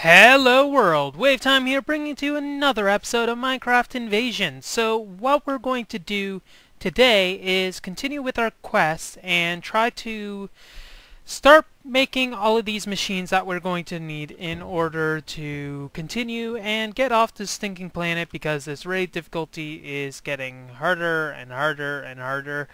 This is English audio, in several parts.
Hello world, WayofTime here bringing to you another episode of Minecraft Invasion. So what we're going to do today is continue with our quest and try to start making all of these machines that we're going to need in order to continue and get off this stinking planet, because this raid difficulty is getting harder and harder and harder.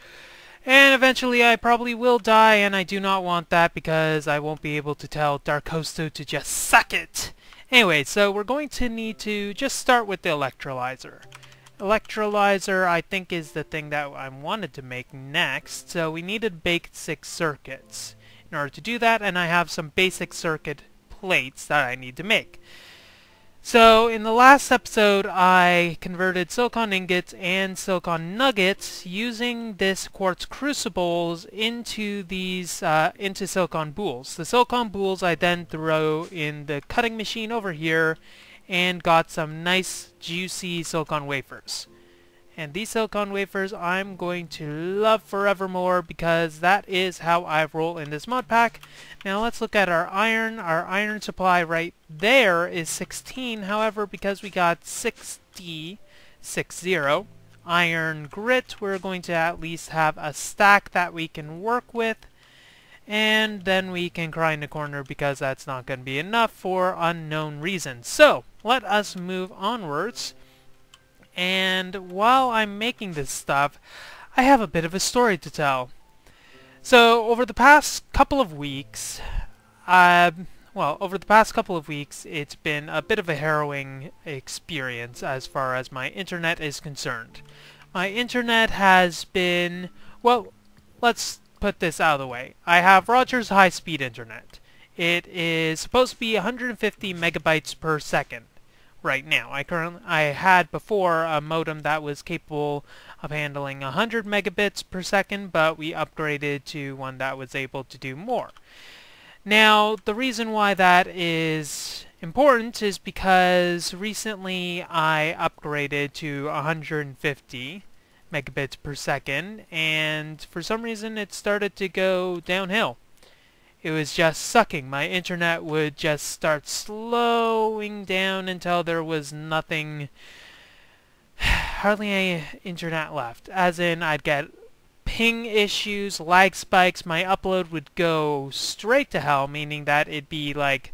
And eventually I probably will die, and I do not want that because I won't be able to tell Darkosto to just suck it. Anyway, so we're going to need to just start with the Electrolyzer. Electrolyzer, I think, is the thing that I wanted to make next. So we needed basic circuits in order to do that, and I have some basic circuit plates that I need to make. So in the last episode I converted silicon ingots and silicon nuggets using this quartz crucibles into these into silicon boules. The silicon boules I then throw in the cutting machine over here and got some nice juicy silicon wafers. And these silicon wafers I'm going to love forevermore, because that is how I roll in this mod pack. Now let's look at our iron. Our iron supply right there is 16. However, because we got 60 iron grit, we're going to at least have a stack that we can work with. And then we can cry in the corner because that's not going to be enough for unknown reasons. So let us move onwards. And while I'm making this stuff, I have a bit of a story to tell. So over the past couple of weeks, it's been a bit of a harrowing experience as far as my internet is concerned. My internet has been, well, let's put this out of the way. I have Rogers high-speed internet. It is supposed to be 150 megabytes per second. Right now, I had before a modem that was capable of handling 100 megabits per second, but we upgraded to one that was able to do more. Now, the reason why that is important is because recently I upgraded to 150 megabits per second, and for some reason it started to go downhill. It was just sucking. My internet would just start slowing down until there was nothing, hardly any internet left. As in, I'd get ping issues, lag spikes, my upload would go straight to hell, meaning that it'd be like,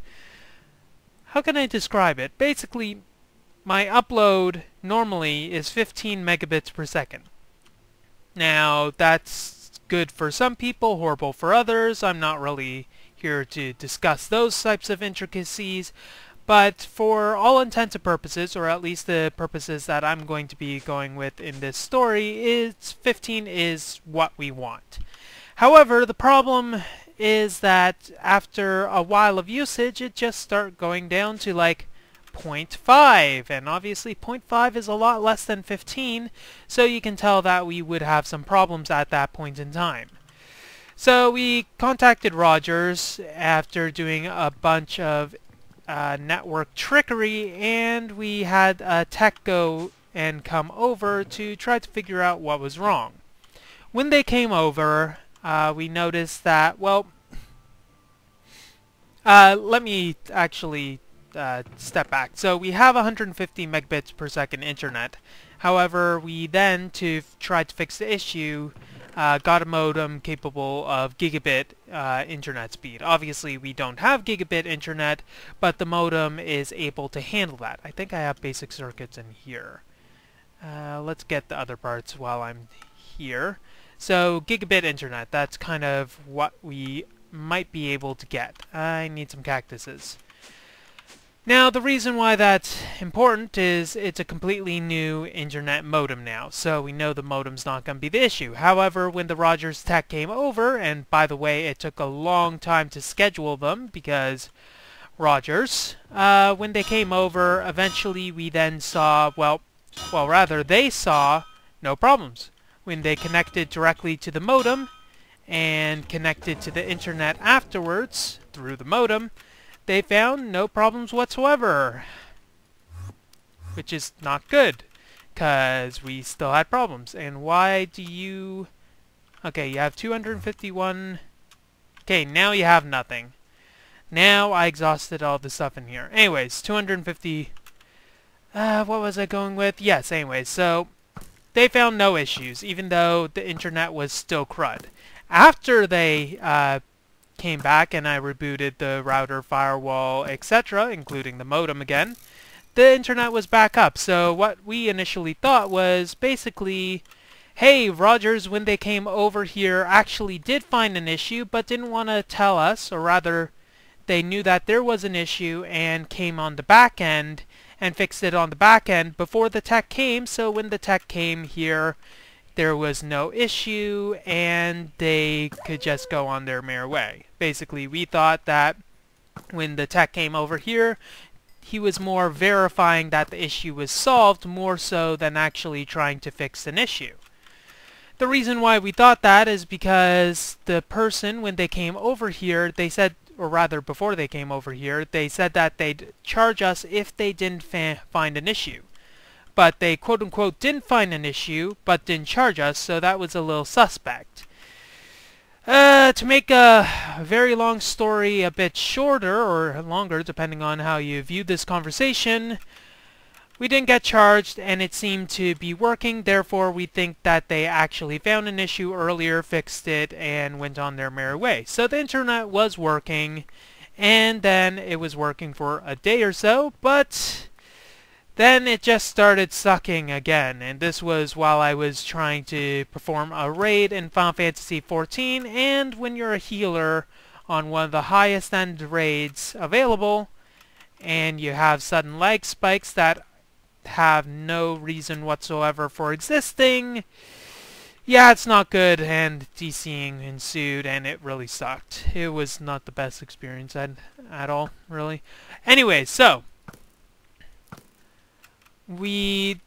how can I describe it? Basically, my upload normally is 15 megabits per second. Now, that's good for some people, horrible for others. I'm not really here to discuss those types of intricacies, but for all intents and purposes, or at least the purposes that I'm going to be going with in this story, 15 is what we want. However, the problem is that after a while of usage, it just starts going down to like 0.5, and obviously 0.5 is a lot less than 15, so you can tell that we would have some problems at that point in time. So we contacted Rogers after doing a bunch of network trickery, and we had a tech go and come over to try to figure out what was wrong. When they came over, we noticed that, well, let me actually step back. So we have 150 megabits per second internet. However, we then, to try to fix the issue, got a modem capable of gigabit internet speed. Obviously, we don't have gigabit internet, but the modem is able to handle that. I think I have basic circuits in here. Let's get the other parts while I'm here. So, gigabit internet, that's kind of what we might be able to get. I need some cactuses. Now, the reason why that's important is it's a completely new internet modem now, so we know the modem's not going to be the issue. However, when the Rogers tech came over, and by the way, it took a long time to schedule them because Rogers, when they came over, eventually we then saw, they saw no problems. When they connected directly to the modem and connected to the internet afterwards through the modem, they found no problems whatsoever, which is not good, because we still had problems. And why do you... Okay, you have 251... Okay, now you have nothing. Now I exhausted all the stuff in here. Anyways, 250... what was I going with? Yes, anyways, so they found no issues, even though the internet was still crud. After they came back and I rebooted the router, firewall, etc., including the modem again, the internet was back up. So what we initially thought was basically, hey, Rogers, when they came over here, actually did find an issue, but didn't want to tell us, or rather, they knew that there was an issue and came on the back end and fixed it on the back end before the tech came. So when the tech came here, there was no issue and they could just go on their merry way. Basically, we thought that when the tech came over here, he was more verifying that the issue was solved more so than actually trying to fix an issue. The reason why we thought that is because the person, when they came over here, they said, or rather before they came over here, they said that they'd charge us if they didn't find an issue. But they quote-unquote didn't find an issue, but didn't charge us, so that was a little suspect. To make a very long story a bit shorter, or longer, depending on how you view this conversation, we didn't get charged, and it seemed to be working. Therefore, we think that they actually found an issue earlier, fixed it, and went on their merry way. So the internet was working, and then it was working for a day or so, but then it just started sucking again. And this was while I was trying to perform a raid in Final Fantasy XIV, and when you're a healer on one of the highest end raids available, and you have sudden lag spikes that have no reason whatsoever for existing, yeah, it's not good, and DCing ensued, and it really sucked. It was not the best experience at all, really. Anyway, so we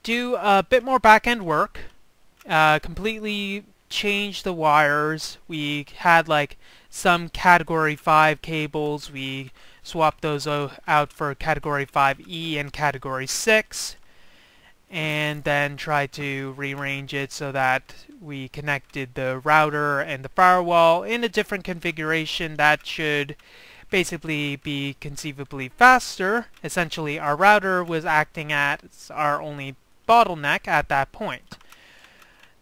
do a bit more back-end work, completely change the wires. We had like some category 5 cables. We swapped those out for category 5E and category 6, and then tried to rearrange it so that we connected the router and the firewall in a different configuration that should basically be conceivably faster. Essentially, our router was acting as our only bottleneck at that point.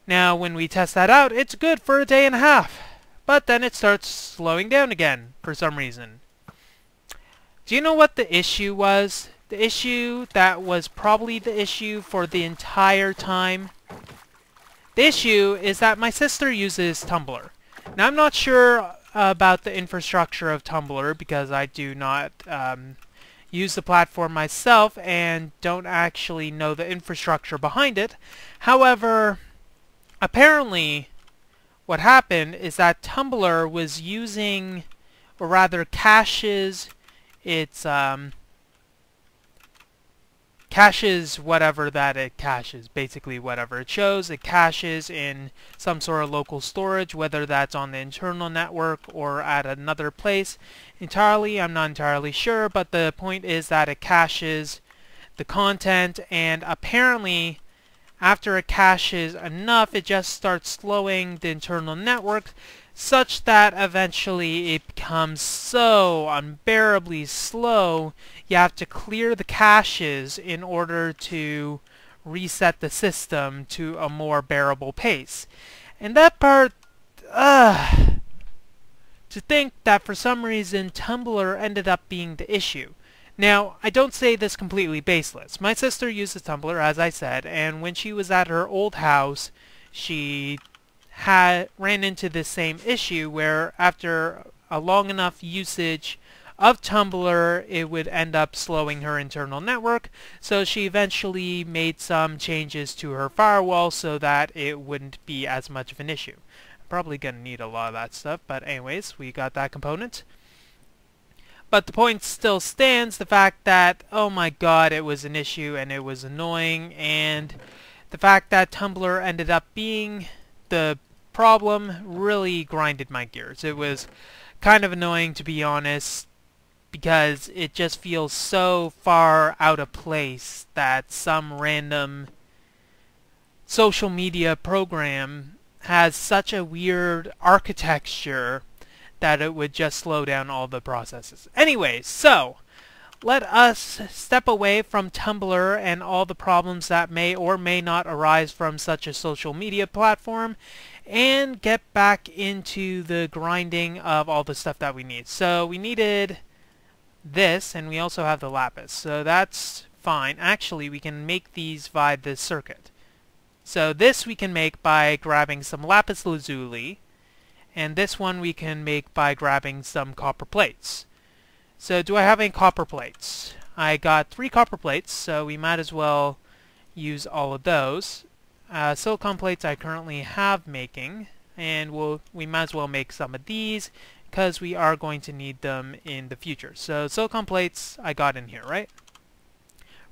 Now, when we test that out, it's good for a day and a half, but then it starts slowing down again for some reason. Do you know what the issue was? The issue that was probably the issue for the entire time? The issue is that my sister uses Tumblr. Now, I'm not sure about the infrastructure of Tumblr because I do not use the platform myself and don't actually know the infrastructure behind it. However, apparently what happened is that Tumblr was using, or rather caches, its caches whatever that it caches, basically whatever it shows. It caches in some sort of local storage, whether that's on the internal network or at another place entirely. I'm not entirely sure, but the point is that it caches the content, and apparently after it caches enough, it just starts slowing the internal network such that eventually it becomes so unbearably slow you have to clear the caches in order to reset the system to a more bearable pace. And that part, to think that for some reason Tumblr ended up being the issue. Now, I don't say this completely baseless. My sister uses Tumblr, as I said, and when she was at her old house, she ran into this same issue where after a long enough usage of Tumblr, it would end up slowing her internal network. So she eventually made some changes to her firewall so that it wouldn't be as much of an issue. I'm probably going to need a lot of that stuff, but anyways, we got that component. But the point still stands, the fact that, oh my god, it was an issue and it was annoying, and the fact that Tumblr ended up being the problem really grinded my gears. It was kind of annoying, to be honest, because it just feels so far out of place that some random social media program has such a weird architecture that it would just slow down all the processes. Anyways, so let us step away from Tumblr and all the problems that may or may not arise from such a social media platform and get back into the grinding of all the stuff that we need. So we needed this, and we also have the lapis, so that's fine. Actually, we can make these via this circuit. So this we can make by grabbing some lapis lazuli, and this one we can make by grabbing some copper plates. So do I have any copper plates? I got 3 copper plates, so we might as well use all of those. Silicon plates I currently have making, and we might as well make some of these because we are going to need them in the future. So silicon plates I got in here, right?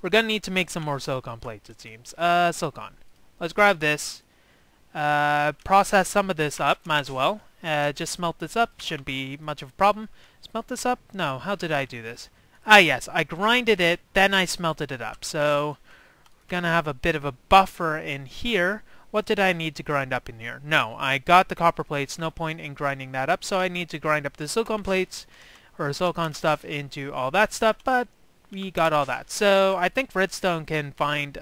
We're going to need to make some more silicon plates, it seems. Silicon. Let's grab this. Process some of this up, might as well. Just smelt this up, shouldn't be much of a problem. Smelt this up? No, how did I do this? Ah yes, I grinded it, then I smelted it up. So we're gonna have a bit of a buffer in here. What did I need to grind up in here? No, I got the copper plates, no point in grinding that up, so I need to grind up the silicon plates, or silicon stuff into all that stuff, but we got all that. So I think redstone can find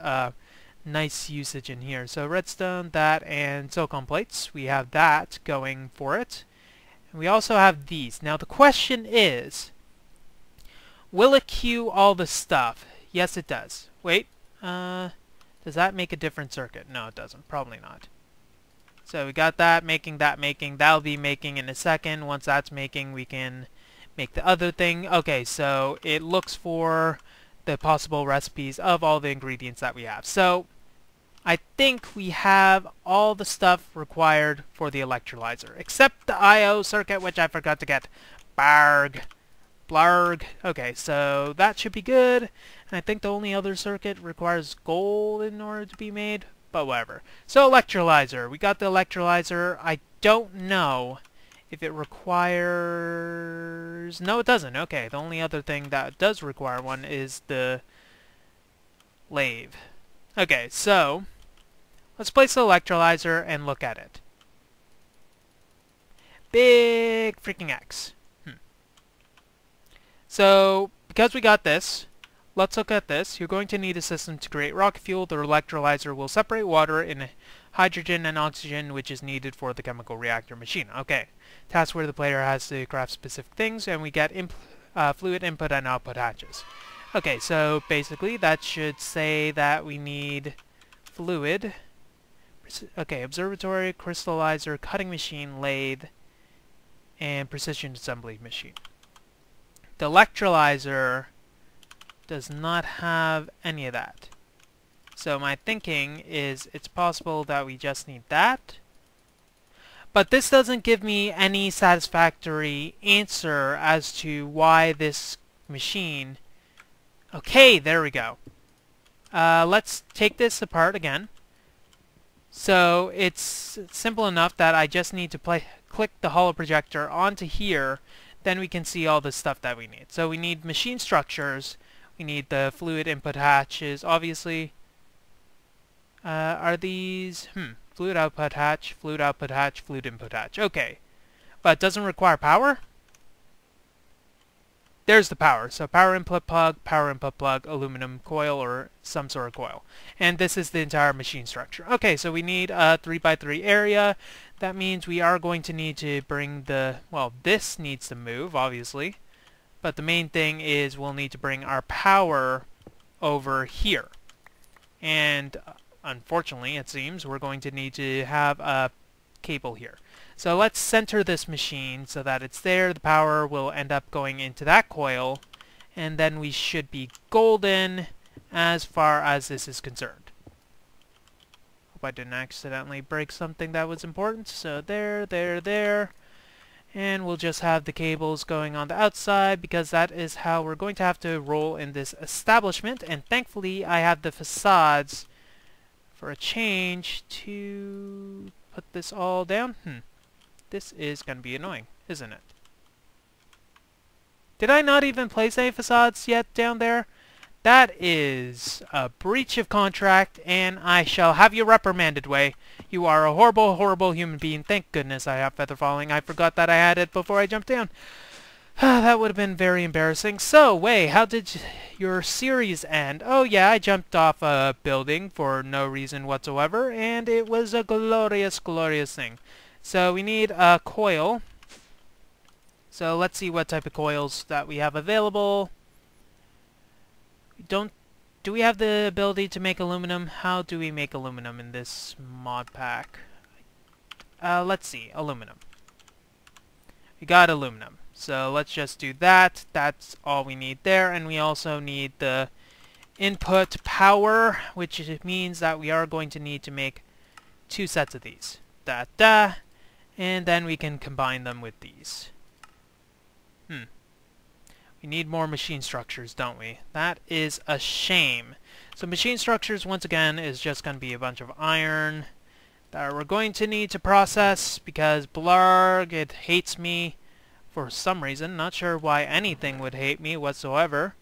nice usage in here. So redstone, that, and silicon plates. We have that going for it. And we also have these. Now the question is, will it queue all the stuff? Yes, it does. Wait, does that make a different circuit? No, it doesn't. Probably not. So we got that making, that'll be making in a second. Once that's making, we can make the other thing. Okay, so it looks for the possible recipes of all the ingredients that we have. So I think we have all the stuff required for the electrolyzer, except the I/O circuit, which I forgot to get. Blarg. Okay, so that should be good. And I think the only other circuit requires gold in order to be made, but whatever. So electrolyzer. We got the electrolyzer. I don't know if it requires... No, it doesn't. Okay, the only other thing that does require one is the lathe. Okay, so let's place the electrolyzer and look at it. Big freaking X. So, because we got this, let's look at this. You're going to need a system to create rocket fuel. The electrolyzer will separate water in hydrogen and oxygen, which is needed for the chemical reactor machine. Okay, task where the player has to craft specific things, and we get fluid input and output hatches. Okay, so basically that should say that we need fluid. Okay, observatory, crystallizer, cutting machine, lathe, and precision assembly machine. The electrolyzer does not have any of that. So my thinking is it's possible that we just need that. But this doesn't give me any satisfactory answer as to why this machine... Okay, there we go. Let's take this apart again. So it's simple enough that I just need to click the holo projector onto here. Then we can see all the stuff that we need. So we need machine structures. We need the fluid input hatches, obviously. Are these... Fluid output hatch, fluid output hatch, fluid input hatch. Okay. But it doesn't require power? There's the power. So power input plug, aluminum coil, or some sort of coil. And this is the entire machine structure. Okay, so we need a 3x3 area. That means we are going to need to bring the... Well, this needs to move, obviously. But the main thing is we'll need to bring our power over here. And unfortunately, it seems, we're going to need to have a cable here. So let's center this machine so that it's there. The power will end up going into that coil. And then we should be golden as far as this is concerned. Hope I didn't accidentally break something that was important. So there. And we'll just have the cables going on the outside because that is how we're going to have to roll in this establishment. And thankfully I have the facades for a change to put this all down. This is going to be annoying, isn't it? Did I not even place any facades yet down there? That is a breach of contract, and I shall have you reprimanded, Way. You are a horrible, horrible human being. Thank goodness I have feather falling. I forgot that I had it before I jumped down. That would have been very embarrassing. So, Way, how did your series end? Oh yeah, I jumped off a building for no reason whatsoever, and it was a glorious, glorious thing. So we need a coil. So let's see what type of coils that we have available. Do we have the ability to make aluminum? How do we make aluminum in this mod pack? Let's see, aluminum. We got aluminum. So let's just do that. That's all we need there. And we also need the input power, which means that we are going to need to make 2 sets of these. And then we can combine them with these. We need more machine structures, don't we? That is a shame. So machine structures, once again, is just going to be a bunch of iron that we're going to need to process because blarg, it hates me for some reason. Not sure why anything would hate me whatsoever.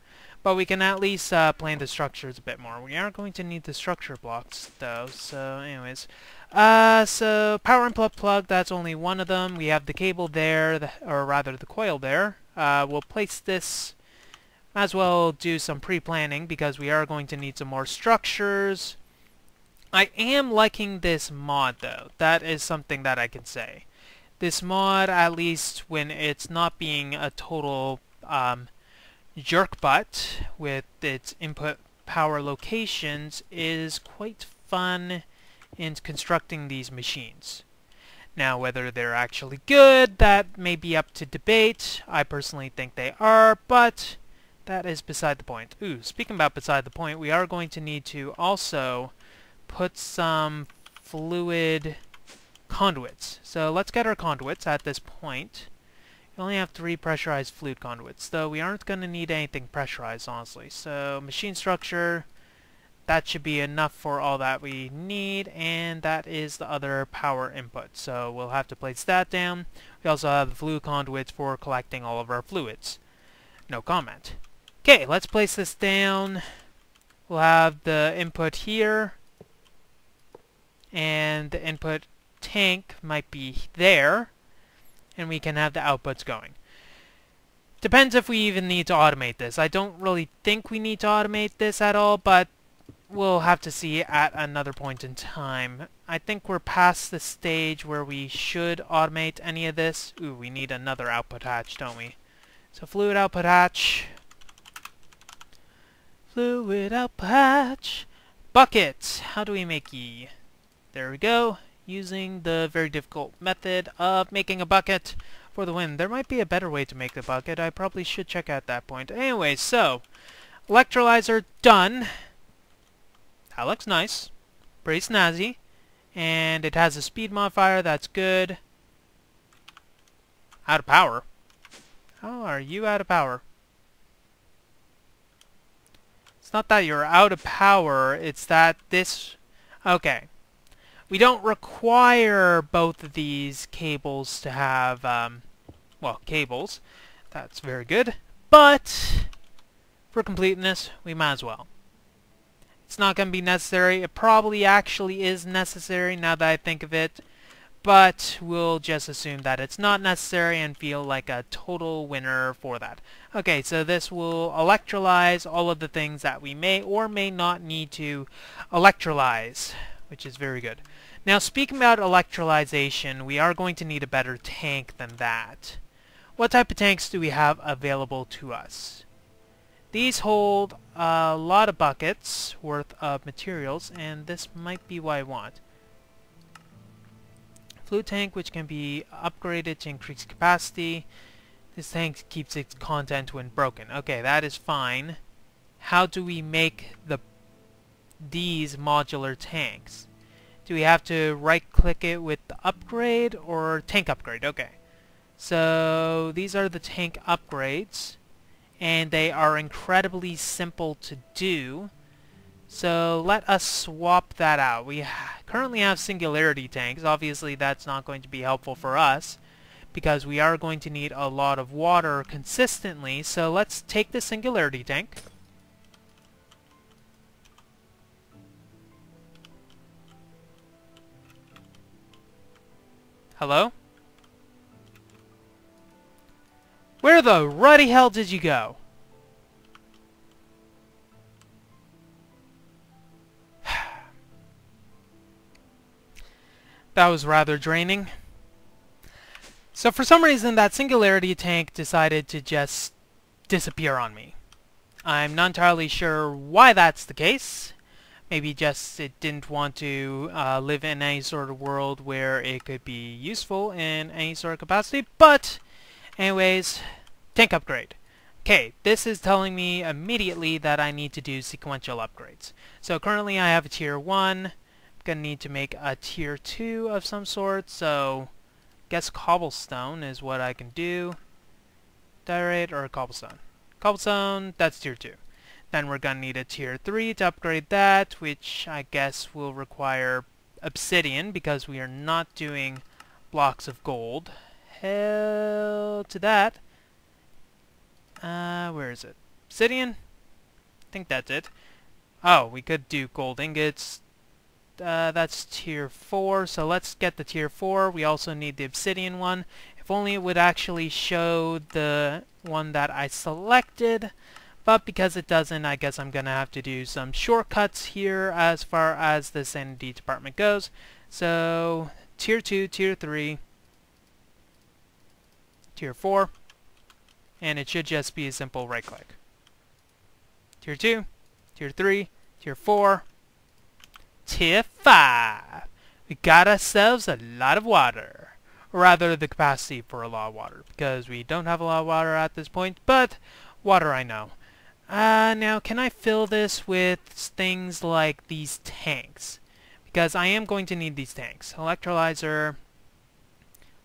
But we can at least plan the structures a bit more. We are going to need the structure blocks, though. So, anyways. So, power input plug, that's only one of them. We have the cable there, or rather the coil there. We'll place this, as well do some pre-planning, because we are going to need some more structures. I am liking this mod, though. That is something that I can say. This mod, at least when it's not being a total jerk butt with its input power locations, is quite fun in constructing these machines. Now, whether they're actually good, that may be up to debate. I personally think they are, but that is beside the point. Ooh, speaking about beside the point, we are going to need to also put some fluid conduits. So let's get our conduits at this point. We only have 3 pressurized fluid conduits, though we aren't going to need anything pressurized, honestly. So machine structure, that should be enough for all that we need, and that is the other power input. So we'll have to place that down. We also have the fluid conduits for collecting all of our fluids. No comment. Okay, let's place this down. We'll have the input here, and the input tank might be there, and we can have the outputs going. Depends if we even need to automate this. I don't really think we need to automate this at all, but we'll have to see at another point in time. I think we're past the stage where we should automate any of this. Ooh, we need another output hatch, don't we? So fluid output hatch. Fluid output hatch. Bucket. How do we make ye? There we go. Using the very difficult method of making a bucket for the win. There might be a better way to make the bucket. I probably should check out that point. Anyway, so electrolyzer done. That looks nice. Pretty snazzy. And it has a speed modifier. That's good. Out of power. How are you out of power? It's not that you're out of power. It's that this... Okay. We don't require both of these cables to have, well, cables. That's very good. But, for completeness, we might as well. It's not going to be necessary. It probably actually is necessary now that I think of it. But we'll just assume that it's not necessary and feel like a total winner for that. Okay, so this will electrolyze all of the things that we may or may not need to electrolyze, which is very good. Now, speaking about electrolyzation, we are going to need a better tank than that. What type of tanks do we have available to us? These hold a lot of buckets worth of materials, and this might be what I want. Fluid tank, which can be upgraded to increase capacity. This tank keeps its content when broken. Okay, that is fine. How do we make these modular tanks? Do we have to right-click it with the upgrade or tank upgrade? Okay. So these are the tank upgrades, and they are incredibly simple to do. So let us swap that out. We currently have singularity tanks. Obviously that's not going to be helpful for us because we are going to need a lot of water consistently. So let's take the singularity tank. Hello? Where the ruddy hell did you go? That was rather draining. So for some reason that singularity tank decided to just disappear on me. I'm not entirely sure why that's the case. Maybe just it didn't want to live in any sort of world where it could be useful in any sort of capacity. But anyways, tank upgrade. Okay, this is telling me immediately that I need to do sequential upgrades. So currently I have a tier 1. I'm going to need to make a tier 2 of some sort. So guess cobblestone is what I can do. Diorite or cobblestone? Cobblestone, that's tier 2. Then we're going to need a tier 3 to upgrade that, which I guess will require obsidian because we are not doing blocks of gold. Hell to that. Where is it? Obsidian? I think that's it. Oh, we could do gold ingots. That's tier 4, so let's get the tier 4. We also need the obsidian one. If only it would actually show the one that I selected. But because it doesn't, I guess I'm going to have to do some shortcuts here as far as the sanity department goes. So, tier 2, tier 3, tier 4, and it should just be a simple right click. Tier 2, tier 3, tier 4, tier 5. We got ourselves a lot of water. Or rather, the capacity for a lot of water, because we don't have a lot of water at this point, but water I know. Now, can I fill this with things like these tanks? Because I am going to need these tanks. Electrolyzer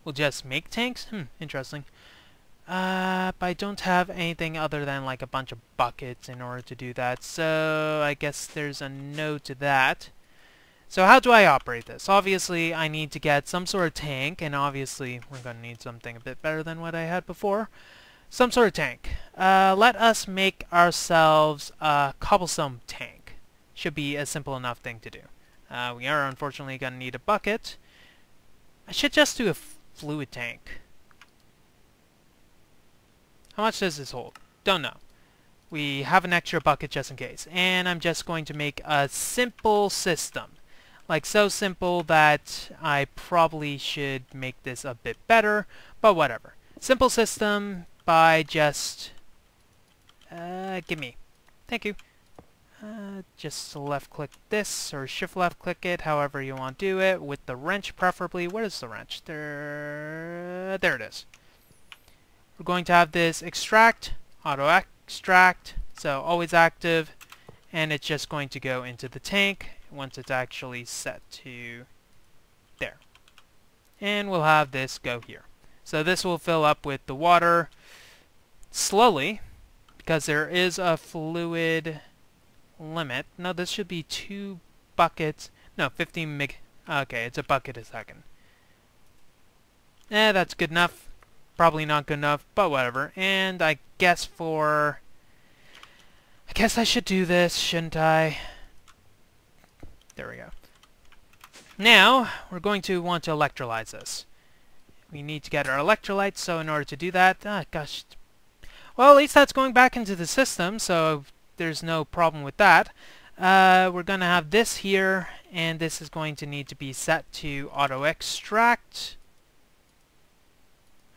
will just make tanks? Interesting. But I don't have anything other than like a bunch of buckets in order to do that. So, I guess there's a no to that. So how do I operate this? Obviously, I need to get some sort of tank, and obviously we're going to need something a bit better than what I had before. Some sort of tank. Let us make ourselves a cobblestone tank. Should be a simple enough thing to do. We are unfortunately going to need a bucket. I should just do a fluid tank. How much does this hold? Don't know. We have an extra bucket just in case. And I'm just going to make a simple system. Like so simple that I probably should make this a bit better, but whatever. Simple system by just... gimme. Thank you. Just left click this, or shift left click it, however you want to do it, with the wrench preferably. Where is the wrench? There it is. We're going to have this extract, auto extract, so always active, and it's just going to go into the tank once it's actually set to there. And we'll have this go here. So this will fill up with the water slowly, because there is a fluid limit. No, this should be 2 buckets. No, 15 meg. Okay, it's a bucket a second. That's good enough. Probably not good enough, but whatever. And I guess I should do this, shouldn't I? There we go. Now, we're going to want to electrolyze this. We need to get our electrolytes, so in order to do that... gosh. Well, at least that's going back into the system, so there's no problem with that. We're going to have this here, and this is going to need to be set to auto-extract.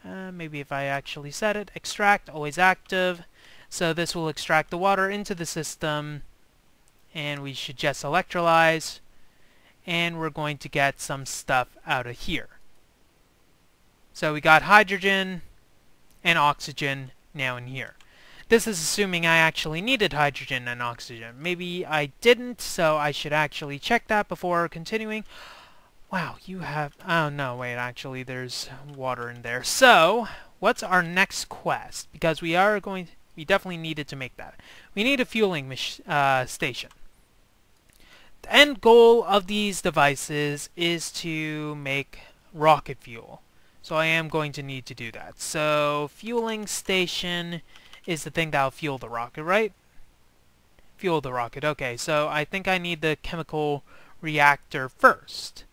Maybe if I actually set it, extract, always active. So this will extract the water into the system, and we should just electrolyze, and we're going to get some stuff out of here. So we got hydrogen and oxygen now in here. This is assuming I actually needed hydrogen and oxygen. Maybe I didn't, so I should actually check that before continuing. Wow, you have... Oh, no, wait, actually, there's water in there. So, what's our next quest? Because we definitely needed to make that. We need a fueling station. The end goal of these devices is to make rocket fuel. So I am going to need to do that. So, fueling station is the thing that'll fuel the rocket, right? Fuel the rocket, okay. So, I think I need the chemical reactor first.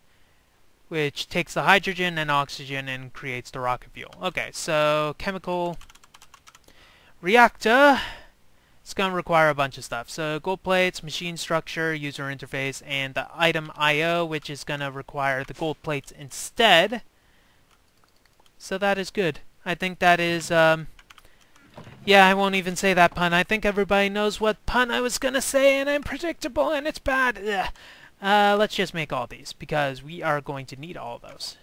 which takes the hydrogen and oxygen and creates the rocket fuel. Okay, so chemical reactor. It's going to require a bunch of stuff. So gold plates, machine structure, user interface, and the item IO, which is going to require the gold plates instead. So that is good. I think that is, yeah, I won't even say that pun. I think everybody knows what pun I was going to say, and I'm predictable, and it's bad. Let's just make all these, because we are going to need all of those.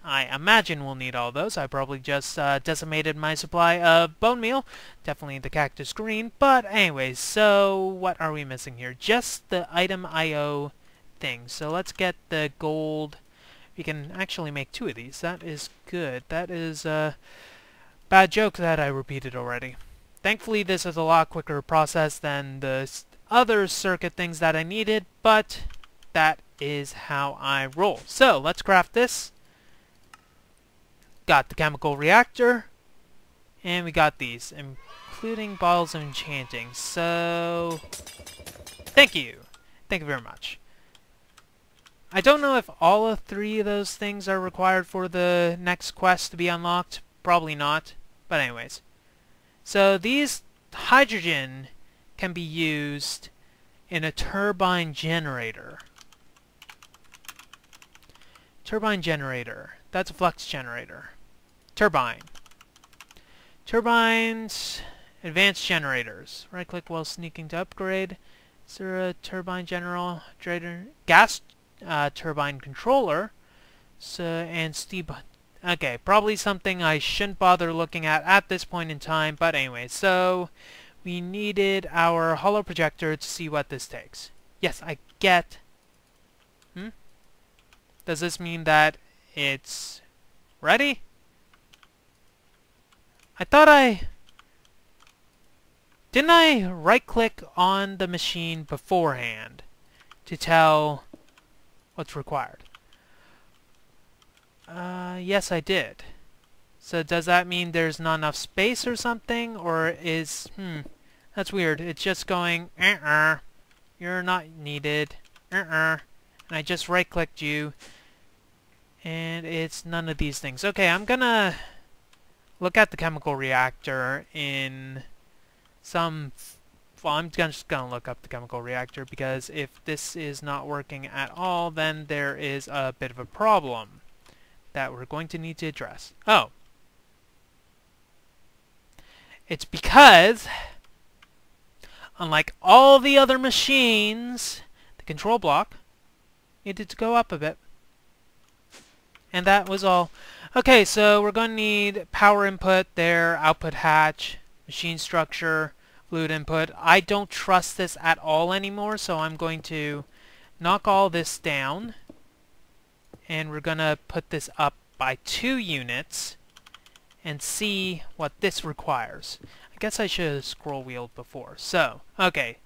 I imagine we'll need all those. I probably just decimated my supply of bone meal. Definitely the cactus green. But anyways, so what are we missing here? Just the item IO thing. So let's get the gold. We can actually make 2 of these. That is good. That is a bad joke that I repeated already. Thankfully, this is a lot quicker process than the other circuit things that I needed, but that is how I roll. So let's craft this. Got the chemical reactor, and we got these, including bottles of enchanting. So, thank you very much. I don't know if all of 3 of those things are required for the next quest to be unlocked. Probably not, but anyways. So these hydrogen can be used in a turbine generator. Turbine generator. That's a flux generator. Turbine. Turbines. Advanced generators. Right click while sneaking to upgrade. Is there a turbine generator? Gas turbine controller. So, and steam. Okay, probably something I shouldn't bother looking at this point in time. But anyway, so we needed our hollow projector to see what this takes. Yes, I get. Does this mean that it's ready? I thought didn't I right-click on the machine beforehand to tell what's required? Yes, I did. So does that mean there's not enough space or something? Or is... that's weird. It's just going, you're not needed. And I just right-clicked you. And it's none of these things. Okay, I'm gonna look at the chemical reactor in some... Well, I'm just gonna look up the chemical reactor, because if this is not working at all, then there is a bit of a problem that we're going to need to address. Oh. It's because, unlike all the other machines, the control block needed to go up a bit. And that was all. Okay, so we're going to need power input there, output hatch, machine structure, fluid input. I don't trust this at all anymore, so I'm going to knock all this down. And we're going to put this up by 2 units and see what this requires. I guess I should have scroll wheeled before. So, okay.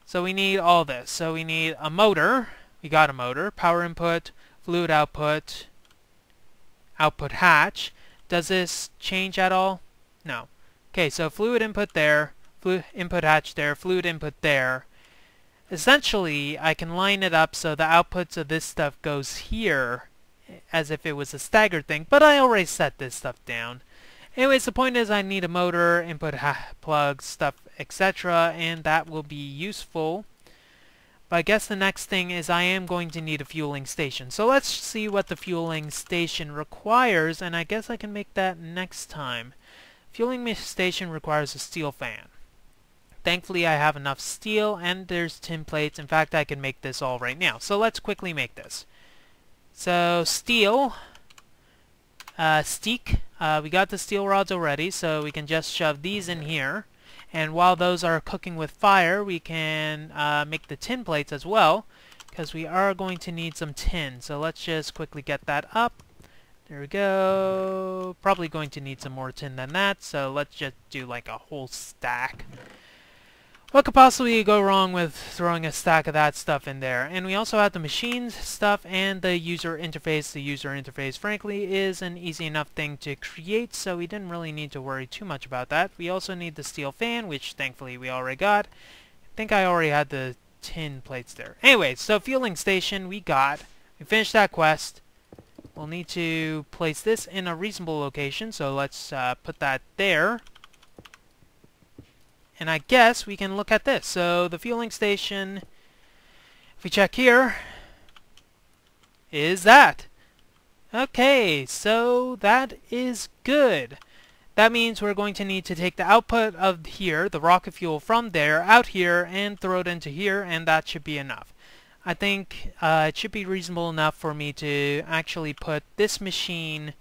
So we need all this. So we need a motor. We got a motor. Power input, fluid output, output hatch. Does this change at all? No. Okay, so fluid input there, fluid input hatch there, fluid input there. Essentially, I can line it up so the outputs of this stuff goes here as if it was a staggered thing, but I already set this stuff down. Anyways, the point is I need a motor, input plug, stuff, etc., and that will be useful. But I guess the next thing is I am going to need a fueling station. So let's see what the fueling station requires, and I guess I can make that next time. Fueling station requires a steel fan. Thankfully I have enough steel, and there's tin plates. In fact, I can make this all right now. So let's quickly make this. So steel, steak. We got the steel rods already, so we can just shove these in here. And while those are cooking with fire, we can make the tin plates as well, because we are going to need some tin. So let's just quickly get that up. There we go. Probably going to need some more tin than that, so let's just do like a whole stack. What could possibly go wrong with throwing a stack of that stuff in there? And we also have the machines stuff and the user interface. The user interface, frankly, is an easy enough thing to create, so we didn't really need to worry too much about that. We also need the steel fan, which thankfully we already got. I think I already had the tin plates there. Anyway, so fueling station we got. We finished that quest. We'll need to place this in a reasonable location, so let's put that there. And I guess we can look at this. So the fueling station, if we check here, is that. Okay, so that is good. That means we're going to need to take the output of here, the rocket fuel from there, out here, and throw it into here, and that should be enough. I think it should be reasonable enough for me to actually put this machine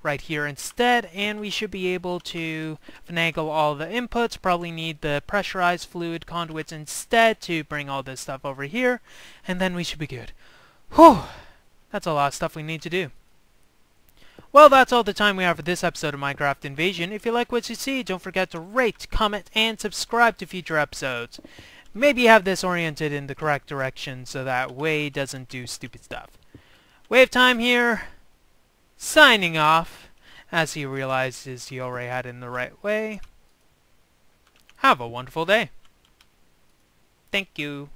right here instead, and we should be able to finagle all the inputs. Probably need the pressurized fluid conduits instead to bring all this stuff over here, and then we should be good. Whew! That's a lot of stuff we need to do. Well, that's all the time we have for this episode of Minecraft Invasion. If you like what you see, don't forget to rate, comment, and subscribe to future episodes. Maybe have this oriented in the correct direction so that Way doesn't do stupid stuff. WayofTime here, signing off, as he realizes he already had it in the right way. Have a wonderful day. Thank you.